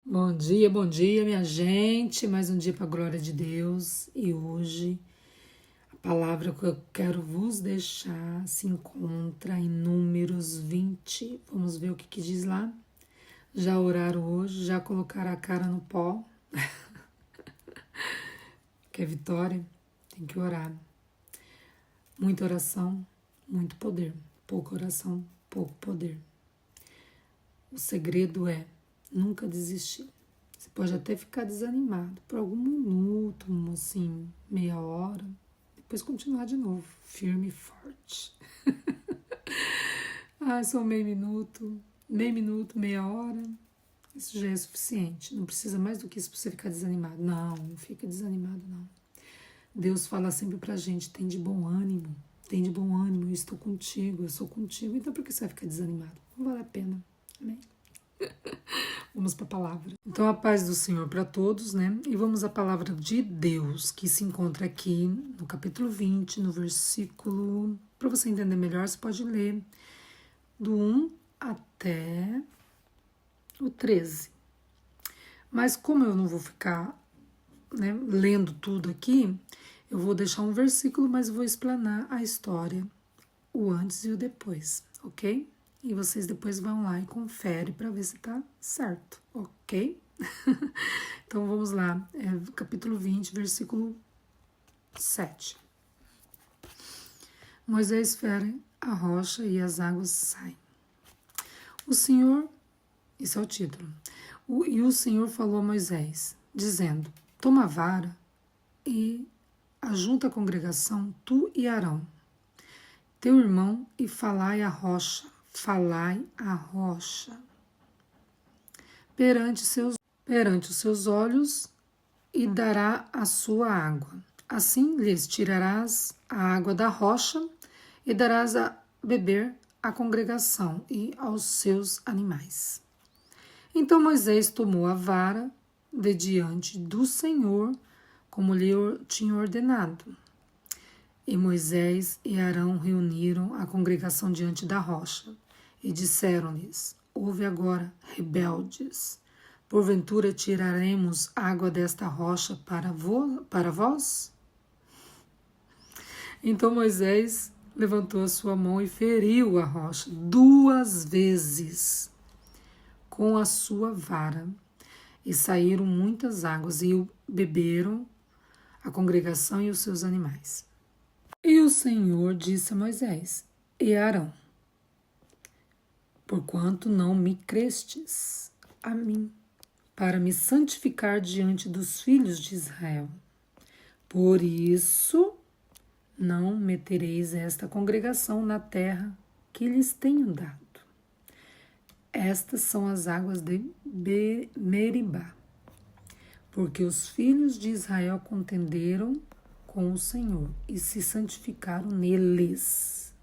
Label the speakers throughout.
Speaker 1: Bom dia, minha gente. Mais um dia para a glória de Deus. E hoje a palavra que eu quero vos deixar se encontra em Números 20. Vamos ver o que diz lá. Já oraram hoje? Já colocaram a cara no pó? Quer vitória? Tem que orar. Muita oração, muito poder. Pouca oração, pouco poder. O segredo é nunca desistir. Você pode até ficar desanimado por algum minuto, assim, meia hora, depois continuar de novo, firme e forte. Só meio minuto, meia hora, isso já é suficiente. Não precisa mais do que isso para você ficar desanimado. Não fica desanimado, não. Deus fala sempre pra gente, tem de bom ânimo, eu estou contigo, eu sou contigo. Então por que você vai ficar desanimado? Não vale a pena, amém? Vamos para a palavra. Então, a paz do Senhor para todos, né? E vamos à palavra de Deus, que se encontra aqui no capítulo 20, no versículo. Para você entender melhor, você pode ler do 1 até o 13. Mas, como eu não vou ficar, né, lendo tudo aqui, eu vou deixar um versículo, mas vou explanar a história, o antes e o depois, ok? E vocês depois vão lá e conferem para ver se tá certo, ok? Então vamos lá, capítulo 20, versículo 7. Moisés fere a rocha e as águas saem. O Senhor, esse é o título, e o Senhor falou a Moisés, dizendo, toma a vara e ajunta a congregação, tu e Arão, teu irmão, e falai a rocha, perante os seus olhos, e dará a sua água. Assim lhes tirarás a água da rocha, e darás a beber à congregação e aos seus animais. Então Moisés tomou a vara de diante do Senhor, como lhe tinha ordenado. E Moisés e Arão reuniram a congregação diante da rocha, e disseram-lhes, ouve agora, rebeldes, porventura tiraremos água desta rocha para vós? Então Moisés levantou a sua mão e feriu a rocha 2 vezes com a sua vara, e saíram muitas águas, e beberam a congregação e os seus animais. E o Senhor disse a Moisés e a Arão, porquanto não me crestes a mim, para me santificar diante dos filhos de Israel. Por isso, não metereis esta congregação na terra que lhes tenho dado. Estas são as águas de Meribá, porque os filhos de Israel contenderam com o Senhor e se santificaram neles.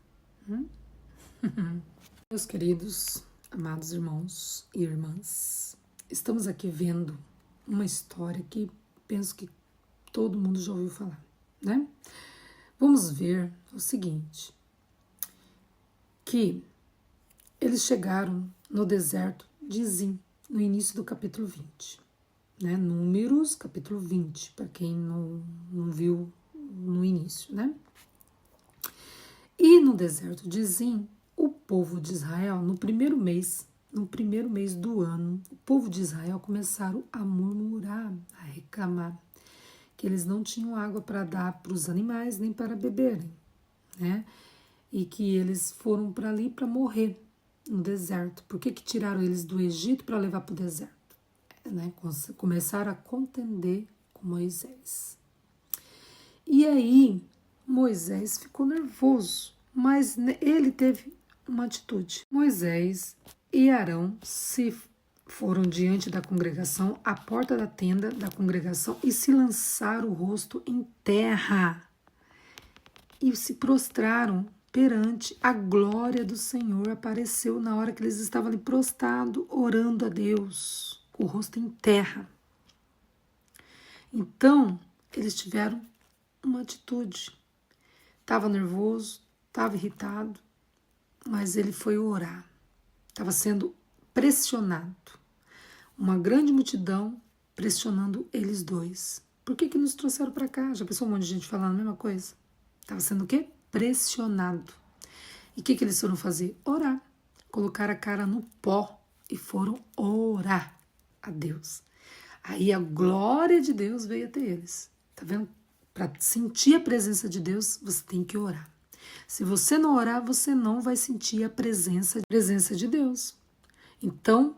Speaker 1: Meus queridos, amados irmãos e irmãs, estamos aqui vendo uma história que penso que todo mundo já ouviu falar, né? Vamos ver o seguinte, que eles chegaram no deserto de Zim, no início do capítulo 20, né? Números, capítulo 20, para quem não viu no início, né? E no deserto de Zim, o povo de Israel, no primeiro mês do ano, o povo de Israel começaram a murmurar, a reclamar, que eles não tinham água para dar para os animais, nem para beberem, né? E que eles foram para ali para morrer no deserto. Por que tiraram eles do Egito para levar para o deserto? Né? Começaram a contender com Moisés. E aí, Moisés ficou nervoso, mas ele teve uma atitude. Moisés e Arão se foram diante da congregação, à porta da tenda da congregação, e se lançaram o rosto em terra e se prostraram perante a glória do Senhor. Apareceu na hora que eles estavam ali prostrados, orando a Deus, o rosto em terra. Então, eles tiveram uma atitude. Estava nervoso, estava irritado, mas ele foi orar. Estava sendo pressionado. uma grande multidão pressionando eles dois. Por que nos trouxeram para cá? Já pensou um monte de gente falando a mesma coisa? Estava sendo o quê? Pressionado. E o que eles foram fazer? Orar. Colocaram a cara no pó e foram orar a Deus. Aí a glória de Deus veio até eles. Tá vendo? Para sentir a presença de Deus, você tem que orar. Se você não orar, você não vai sentir a presença de Deus. Então,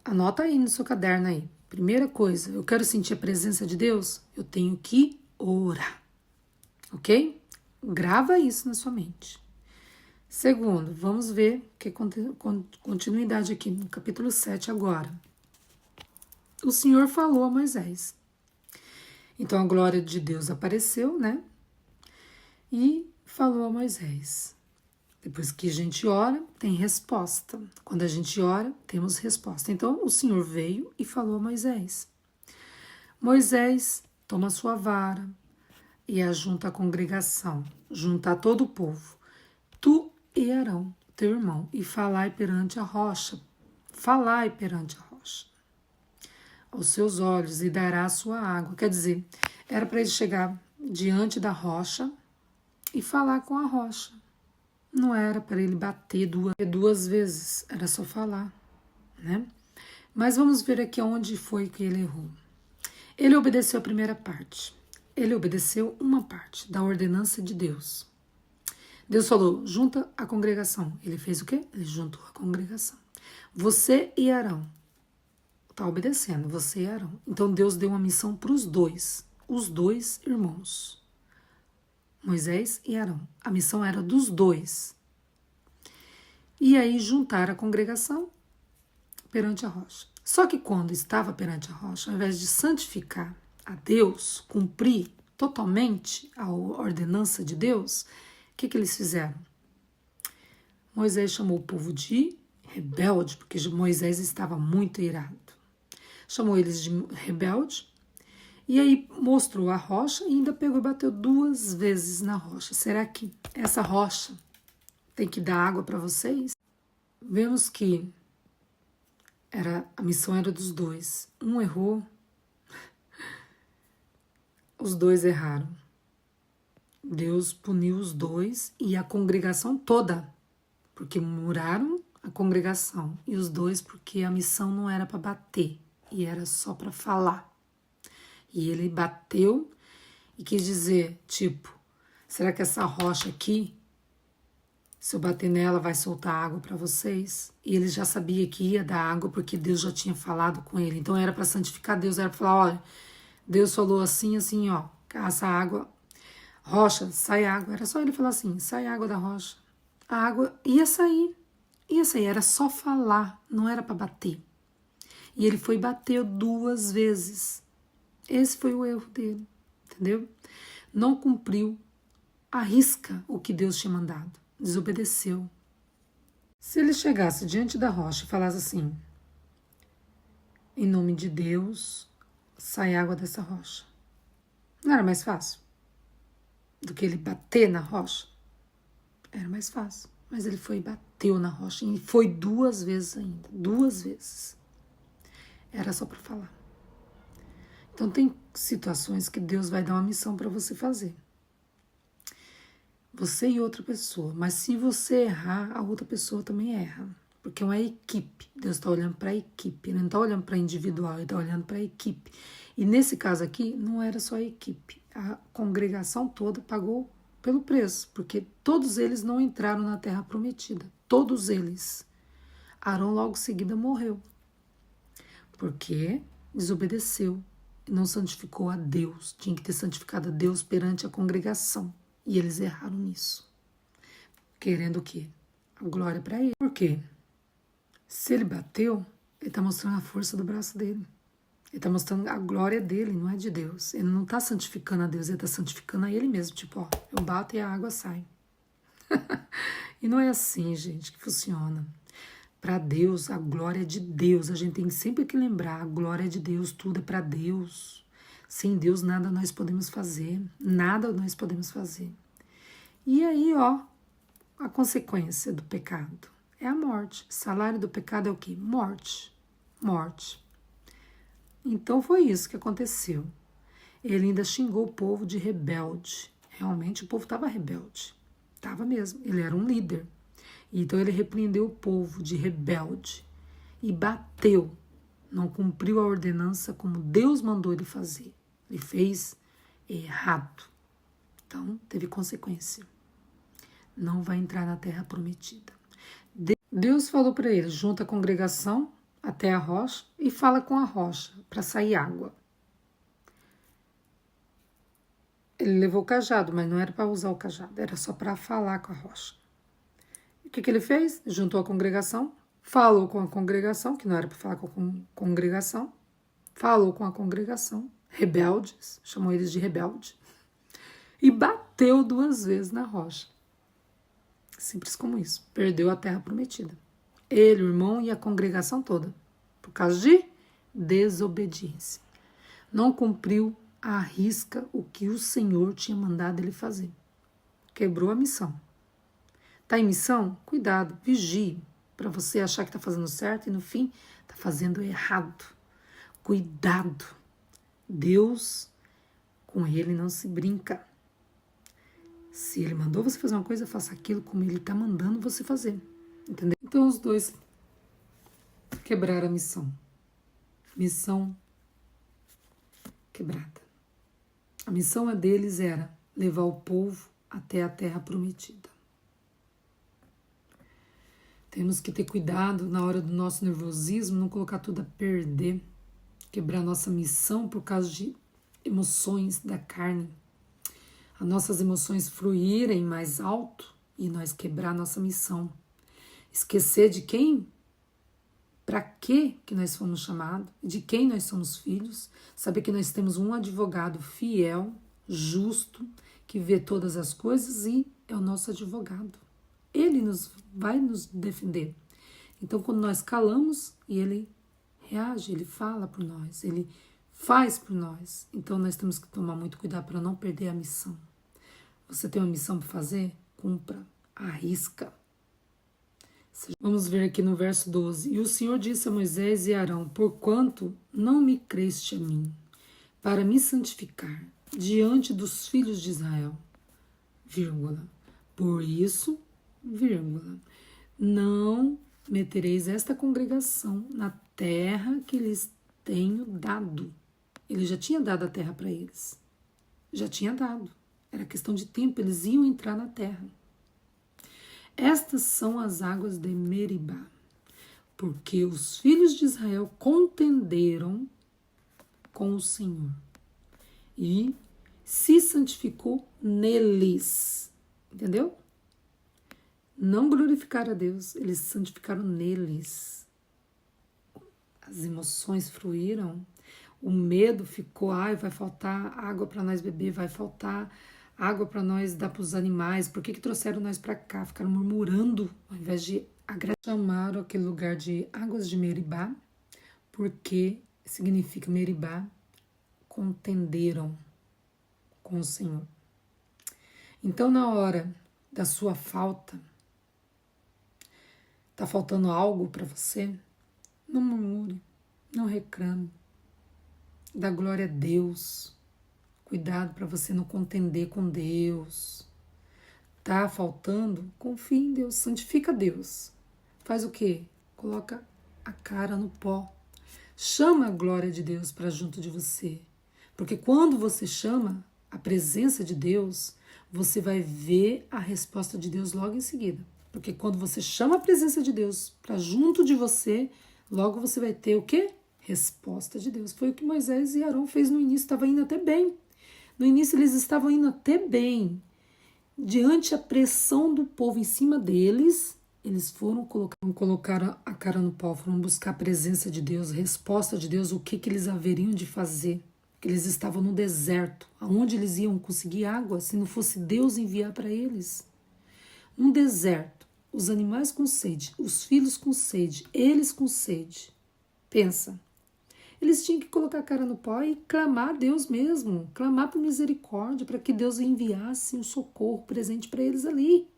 Speaker 1: anota aí no seu caderno aí. Primeira coisa, eu quero sentir a presença de Deus, eu tenho que orar. Ok? Grava isso na sua mente. Segundo, vamos ver que continuidade aqui no capítulo 7 agora. O Senhor falou a Moisés. Então a glória de Deus apareceu, né? E falou a Moisés. Depois que a gente ora, tem resposta. Quando a gente ora, temos resposta. Então o Senhor veio e falou a Moisés. Moisés, toma sua vara e ajunta a congregação, junta todo o povo. Tu e Arão, teu irmão, e falai perante a rocha. Falai perante a rocha. Aos seus olhos e dará a sua água. Quer dizer, era para ele chegar diante da rocha e falar com a rocha. Não era para ele bater duas vezes, era só falar, né? Mas vamos ver aqui onde foi que ele errou. Ele obedeceu a primeira parte. Ele obedeceu uma parte da ordenança de Deus. Deus falou, junta a congregação. Ele fez o quê? Ele juntou a congregação. Você e Arão. Está obedecendo, você e Arão. Então Deus deu uma missão para os dois irmãos. Moisés e Arão. A missão era dos dois. E aí juntaram a congregação perante a rocha. Só que quando estava perante a rocha, ao invés de santificar a Deus, cumprir totalmente a ordenança de Deus, o que eles fizeram? Moisés chamou o povo de rebelde, porque Moisés estava muito irado. Chamou eles de rebelde. E aí mostrou a rocha e ainda pegou e bateu 2 vezes na rocha. Será que essa rocha tem que dar água para vocês? Vemos que a missão era dos dois. Um errou, os dois erraram. Deus puniu os dois e a congregação toda, porque murmuraram a congregação. E os dois porque a missão não era para bater, e era só para falar. E ele bateu e quis dizer, tipo, será que essa rocha aqui, se eu bater nela, vai soltar água para vocês? E ele já sabia que ia dar água porque Deus já tinha falado com ele. Então era para santificar Deus, era para falar, olha, Deus falou assim, assim, ó, essa água, rocha, sai água. Era só ele falar assim, sai água da rocha. A água ia sair, era só falar, não era para bater. E ele foi e bateu 2 vezes. Esse foi o erro dele, entendeu? Não cumpriu à risca o que Deus tinha mandado, desobedeceu. Se ele chegasse diante da rocha e falasse assim, em nome de Deus, sai água dessa rocha, não era mais fácil do que ele bater na rocha? Era mais fácil, mas ele foi e bateu na rocha, e foi 2 vezes ainda, 2 vezes. Era só para falar. Então tem situações que Deus vai dar uma missão para você fazer. Você e outra pessoa. Mas se você errar, a outra pessoa também erra. Porque é uma equipe. Deus está olhando para a equipe. Ele não está olhando para individual, ele está olhando para a equipe. E nesse caso aqui, não era só a equipe. A congregação toda pagou pelo preço. Porque todos eles não entraram na terra prometida. Todos eles. Arão logo em seguida morreu. Porque desobedeceu. Não santificou a Deus, tinha que ter santificado a Deus perante a congregação. E eles erraram nisso. Querendo o quê? A glória para ele. Por quê? Se ele bateu, ele está mostrando a força do braço dele. Ele está mostrando a glória dele, não é de Deus. Ele não está santificando a Deus, ele está santificando a ele mesmo. Tipo, ó, eu bato e a água sai. E não é assim, gente, que funciona. Para Deus, a glória é de Deus. A gente tem sempre que lembrar, a glória é de Deus, tudo é para Deus. Sem Deus nada nós podemos fazer, nada nós podemos fazer. E aí, ó, a consequência do pecado é a morte. O salário do pecado é o quê? Morte. morte. Então foi isso que aconteceu. Ele ainda xingou o povo de rebelde. Realmente o povo estava rebelde. Estava mesmo. Ele era um líder. Então ele repreendeu o povo de rebelde e bateu. Não cumpriu a ordenança como Deus mandou ele fazer. Ele fez errado. Então teve consequência. Não vai entrar na terra prometida. Deus falou para ele: junta a congregação até a rocha e fala com a rocha para sair água. Ele levou o cajado, mas não era para usar o cajado, era só para falar com a rocha. E o que ele fez? Juntou a congregação, falou com a congregação, que não era para falar com a congregação, falou com a congregação, rebeldes, chamou eles de rebelde, e bateu 2 vezes na rocha. Simples como isso. Perdeu a terra prometida. Ele, o irmão e a congregação toda, por causa de desobediência. Não cumpriu à risca o que o Senhor tinha mandado ele fazer. Quebrou a missão. Está em missão? Cuidado, vigie, para você achar que está fazendo certo e no fim está fazendo errado. Cuidado. Deus, com ele não se brinca. Se ele mandou você fazer uma coisa, faça aquilo como ele está mandando você fazer. Entendeu? Então os dois quebraram a missão. Missão quebrada. A missão deles era levar o povo até a terra prometida. Temos que ter cuidado na hora do nosso nervosismo, não colocar tudo a perder, quebrar nossa missão por causa de emoções da carne. As nossas emoções fluírem mais alto e nós quebrar nossa missão. Esquecer de quem, para que nós fomos chamados, de quem nós somos filhos, saber que nós temos um advogado fiel, justo, que vê todas as coisas e é o nosso advogado. Ele vai nos defender. Então, quando nós calamos, e ele reage, ele fala por nós, ele faz por nós. Então, nós temos que tomar muito cuidado para não perder a missão. Você tem uma missão para fazer? Cumpra, arrisca. Vamos ver aqui no verso 12. E o Senhor disse a Moisés e Arão: porquanto não me creste a mim, para me santificar diante dos filhos de Israel, vírgula, por isso, vírgula, não metereis esta congregação na terra que lhes tenho dado. Ele já tinha dado a terra para eles. Já tinha dado. Era questão de tempo, eles iam entrar na terra. Estas são as águas de Meribá, porque os filhos de Israel contenderam com o Senhor e se santificou neles. Entendeu? Não glorificaram a Deus, eles se santificaram neles. As emoções fluíram, o medo ficou, vai faltar água para nós beber, vai faltar água para nós dar para os animais, por que trouxeram nós para cá? Ficaram murmurando, ao invés de agradecer. Chamaram aquele lugar de águas de Meribá, porque significa Meribá, contenderam com o Senhor. Então, na hora da sua falta, tá faltando algo para você, não murmure, não reclame, dá glória a Deus. Cuidado para você não contender com Deus. Tá faltando? Confia em Deus, santifica Deus. Faz o quê? Coloca a cara no pó. Chama a glória de Deus para junto de você. Porque quando você chama a presença de Deus, você vai ver a resposta de Deus logo em seguida. Porque quando você chama a presença de Deus para junto de você, logo você vai ter o quê? Resposta de Deus. Foi o que Moisés e Arão fez no início, estava indo até bem. No início eles estavam indo até bem. Diante da pressão do povo em cima deles, eles foram colocar a cara no pau, foram buscar a presença de Deus, a resposta de Deus, o que eles haveriam de fazer. Porque eles estavam no deserto, aonde eles iam conseguir água se não fosse Deus enviar para eles. Um deserto, os animais com sede, os filhos com sede, eles com sede. Pensa. Eles tinham que colocar a cara no pó e clamar a Deus mesmo, clamar por misericórdia, para que Deus enviasse um socorro presente para eles ali.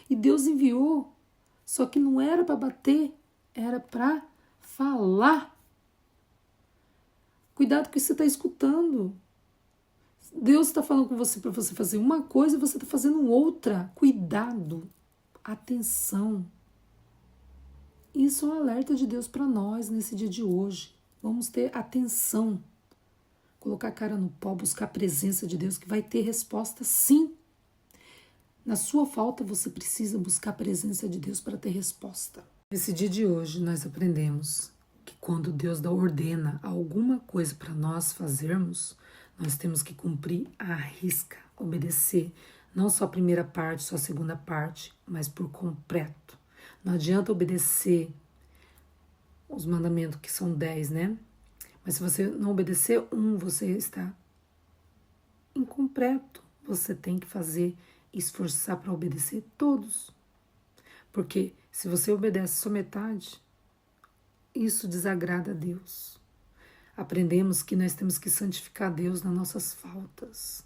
Speaker 1: E Deus enviou, só que não era para bater, era para falar Cuidado com o que você está escutando. Deus está falando com você para você fazer uma coisa e você está fazendo outra. Cuidado. Atenção. Isso é um alerta de Deus para nós nesse dia de hoje. Vamos ter atenção. Colocar a cara no pó, buscar a presença de Deus, que vai ter resposta sim. Na sua falta, você precisa buscar a presença de Deus para ter resposta. Nesse dia de hoje, nós aprendemos que quando Deus ordena alguma coisa para nós fazermos, nós temos que cumprir à risca, obedecer, não só a primeira parte, só a segunda parte, mas por completo. Não adianta obedecer os mandamentos, que são 10, né? Mas se você não obedecer você está incompleto. Você tem que esforçar para obedecer todos. Porque se você obedece só metade, isso desagrada a Deus. Aprendemos que nós temos que santificar Deus nas nossas faltas,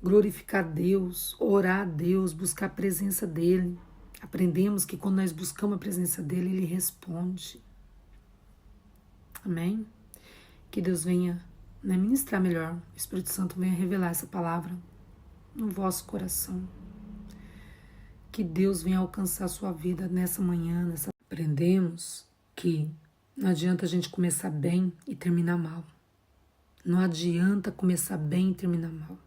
Speaker 1: glorificar Deus, orar a Deus, buscar a presença dEle. Aprendemos que quando nós buscamos a presença dEle, Ele responde. Amém? Que Deus venha ministrar melhor, o Espírito Santo venha revelar essa palavra no vosso coração. Que Deus venha alcançar a sua vida nessa manhã. Aprendemos que não adianta a gente começar bem e terminar mal. Não adianta começar bem e terminar mal.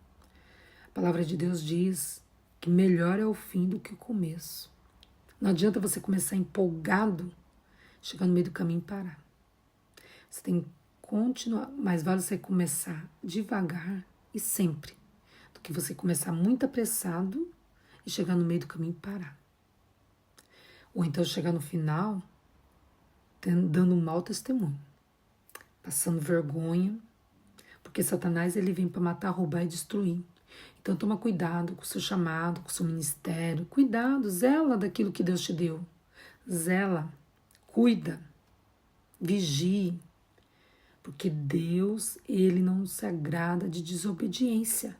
Speaker 1: A palavra de Deus diz que melhor é o fim do que o começo. Não adianta você começar empolgado, chegar no meio do caminho e parar. Você tem que continuar, mas vale você começar devagar e sempre, do que você começar muito apressado e chegar no meio do caminho e parar. Ou então chegar no final dando um mau testemunho, passando vergonha, porque Satanás ele vem para matar, roubar e destruir. Então toma cuidado com o seu chamado, com o seu ministério. Cuidado, zela daquilo que Deus te deu. Zela, cuida, vigie. Porque Deus, Ele não se agrada de desobediência.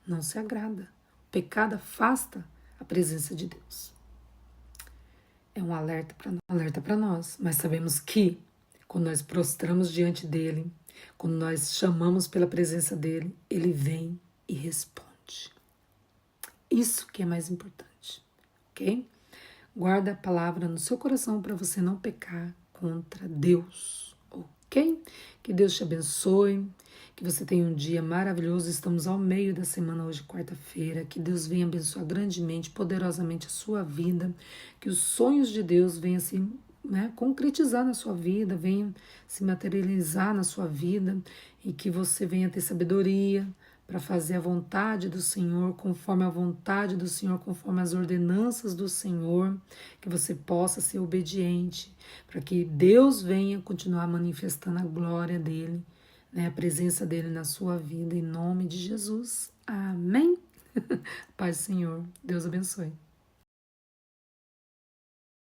Speaker 1: Não se agrada. O pecado afasta a presença de Deus. É um alerta para nós. Mas sabemos que quando nós prostramos diante dEle, quando nós chamamos pela presença dEle, Ele vem e responde. Isso que é mais importante. Ok? Guarda a palavra no seu coração para você não pecar contra Deus. Ok? Que Deus te abençoe, que você tenha um dia maravilhoso. Estamos ao meio da semana hoje, quarta-feira. Que Deus venha abençoar grandemente, poderosamente a sua vida. Que os sonhos de Deus venham se concretizar na sua vida, venham se materializar na sua vida e que você venha ter sabedoria para fazer a vontade do Senhor, conforme a vontade do Senhor, conforme as ordenanças do Senhor, que você possa ser obediente, para que Deus venha continuar manifestando a glória dEle, a presença dEle na sua vida, em nome de Jesus. Amém? Paz do Senhor. Deus abençoe.